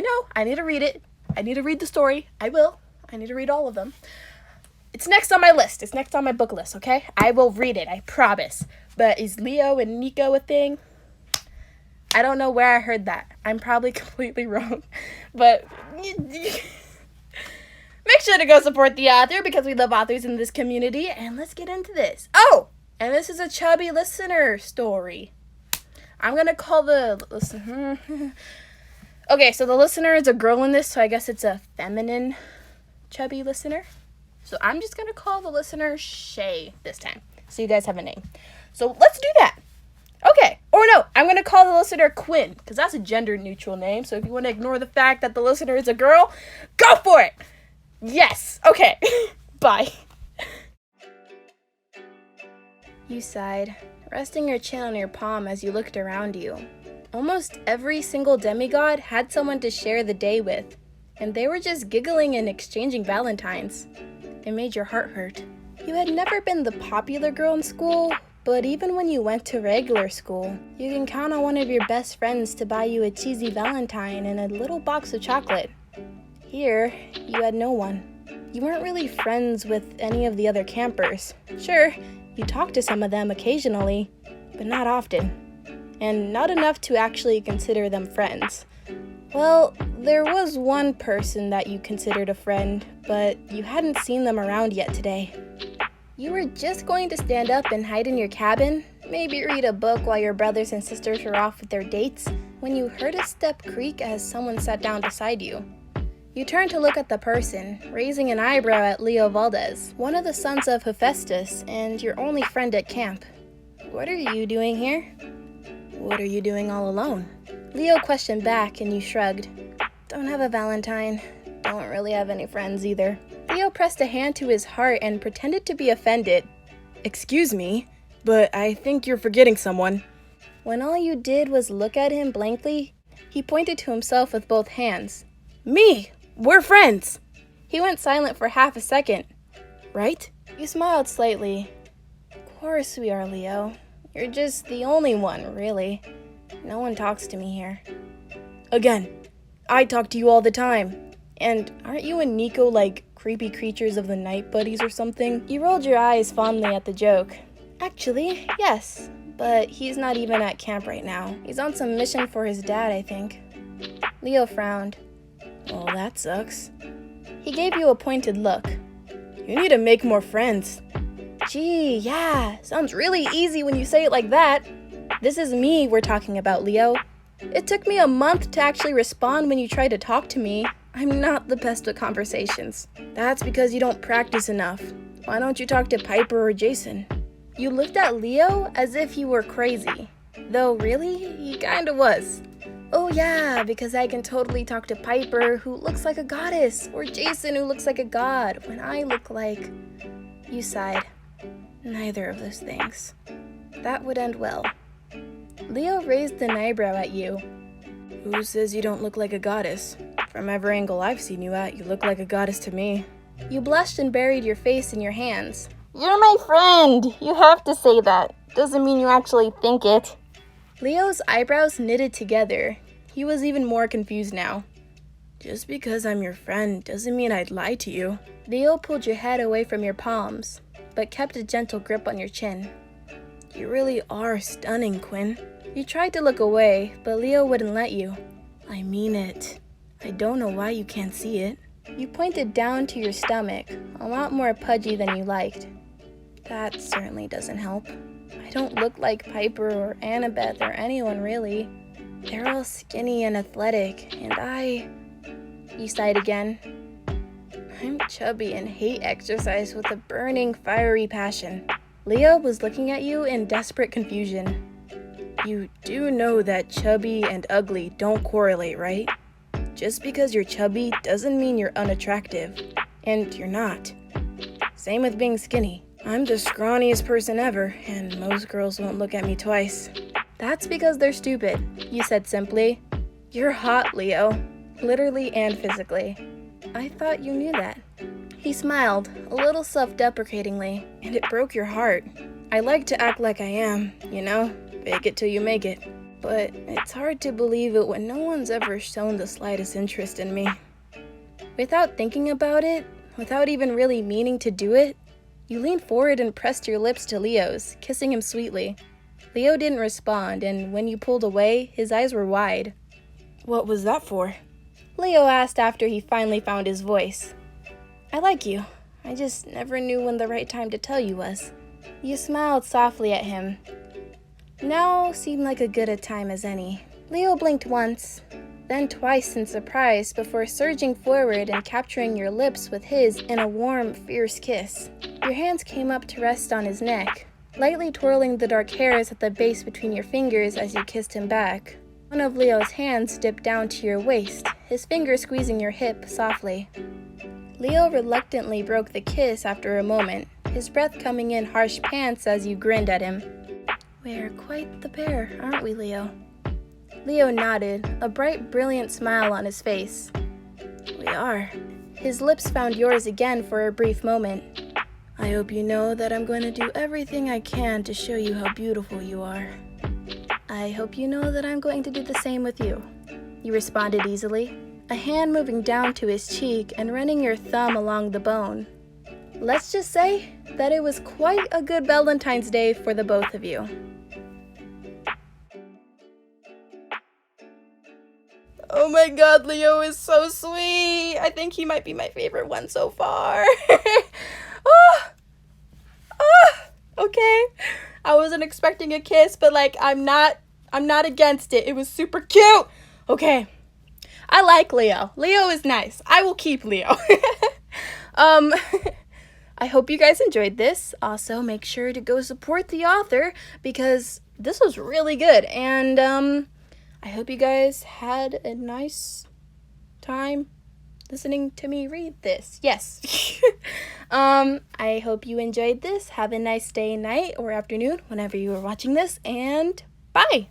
I know, I need to read it. I need to read the story. I will. I need to read all of them. It's next on my list. It's next on my book list, okay? I will read it, I promise. But is Leo and Nico a thing? I don't know where I heard that. I'm probably completely wrong. But make sure to go support the author because we love authors in this community. And let's get into this. Oh, and this is a Chubby listener story. I'm going to call the listener. Okay, so the listener is a girl in this, so I guess it's a feminine Chubby listener. So I'm just going to call the listener Shay this time, so you guys have a name. So let's do that. Okay, or no, I'm going to call the listener Quinn, because that's a gender-neutral name, so if you want to ignore the fact that the listener is a girl, go for it! Yes, okay, bye. You sighed, resting your chin on your palm as you looked around you. Almost every single demigod had someone to share the day with, and they were just giggling and exchanging valentines. It made your heart hurt. You had never been the popular girl in school, but even when you went to regular school, you can count on one of your best friends to buy you a cheesy valentine and a little box of chocolate. Here, you had no one. You weren't really friends with any of the other campers. Sure, you talked to some of them occasionally, but not often. And not enough to actually consider them friends. Well, there was one person that you considered a friend, but you hadn't seen them around yet today. You were just going to stand up and hide in your cabin, maybe read a book while your brothers and sisters were off with their dates, when you heard a step creak as someone sat down beside you. You turned to look at the person, raising an eyebrow at Leo Valdez, one of the sons of Hephaestus and your only friend at camp. What are you doing here? What are you doing all alone? Leo questioned back and you shrugged. Don't have a valentine. Don't really have any friends either. Leo pressed a hand to his heart and pretended to be offended. Excuse me, but I think you're forgetting someone. When all you did was look at him blankly, he pointed to himself with both hands. Me! We're friends! He went silent for half a second. Right? You smiled slightly. Of course we are, Leo. You're just the only one, really. No one talks to me here. Again, I talk to you all the time. And aren't you and Nico like creepy creatures of the night buddies or something? You rolled your eyes fondly at the joke. Actually, yes. But he's not even at camp right now. He's on some mission for his dad, I think. Leo frowned. Well, that sucks. He gave you a pointed look. You need to make more friends. Gee, yeah, sounds really easy when you say it like that. This is me we're talking about, Leo. It took me a month to actually respond when you tried to talk to me. I'm not the best with conversations. That's because you don't practice enough. Why don't you talk to Piper or Jason? You looked at Leo as if he were crazy. Though really, he kinda was. Oh yeah, because I can totally talk to Piper, who looks like a goddess, or Jason, who looks like a god, when I look like... You sighed. Neither of those things. That would end well. Leo raised an eyebrow at you. Who says you don't look like a goddess? From every angle I've seen you at, you look like a goddess to me. You blushed and buried your face in your hands. You're my friend! You have to say that. Doesn't mean you actually think it. Leo's eyebrows knitted together. He was even more confused now. Just because I'm your friend doesn't mean I'd lie to you. Leo pulled your head away from your palms, but kept a gentle grip on your chin. You really are stunning, Quinn. You tried to look away, but Leo wouldn't let you. I mean it. I don't know why you can't see it. You pointed down to your stomach, a lot more pudgy than you liked. That certainly doesn't help. I don't look like Piper or Annabeth or anyone really. They're all skinny and athletic, and You sighed again. I'm chubby and hate exercise with a burning, fiery passion. Leo was looking at you in desperate confusion. You do know that chubby and ugly don't correlate, right? Just because you're chubby doesn't mean you're unattractive. And you're not. Same with being skinny. I'm the scrawniest person ever, and most girls won't look at me twice. That's because they're stupid, you said simply. You're hot, Leo. Literally and physically. I thought you knew that. He smiled, a little self-deprecatingly, and it broke your heart. I like to act like I am, you know? Fake it till you make it. but it's hard to believe it when no one's ever shown the slightest interest in me. Without thinking about it, without even really meaning to do it, you leaned forward and pressed your lips to Leo's, kissing him sweetly. Leo didn't respond, and when you pulled away, his eyes were wide. "What was that for?" Leo asked after he finally found his voice. "I like you. I just never knew when the right time to tell you was." You smiled softly at him. Now seemed like a good a time as any. Leo blinked once, then twice in surprise before surging forward and capturing your lips with his in a warm, fierce kiss. Your hands came up to rest on his neck, lightly twirling the dark hairs at the base between your fingers as you kissed him back. One of Leo's hands dipped down to your waist, his finger squeezing your hip softly. Leo reluctantly broke the kiss after a moment, his breath coming in harsh pants as you grinned at him. "We're quite the pair, aren't we, Leo?" Leo nodded, a bright, brilliant smile on his face. "We are." His lips found yours again for a brief moment. "I hope you know that I'm going to do everything I can to show you how beautiful you are." "I hope you know that I'm going to do the same with you," you responded easily, a hand moving down to his cheek and running your thumb along the bone. Let's just say that it was quite a good Valentine's Day for the both of you. Oh my god, Leo is so sweet. I think he might be my favorite one so far. Okay. I wasn't expecting a kiss, but like I'm not against it. It was super cute. Okay. I like Leo. Leo is nice. I will keep Leo. I hope you guys enjoyed this. Also, make sure to go support the author because this was really good. And I hope you guys had a nice time listening to me read this. Yes. I hope you enjoyed this. Have a nice day, night, or afternoon whenever you are watching this. And bye.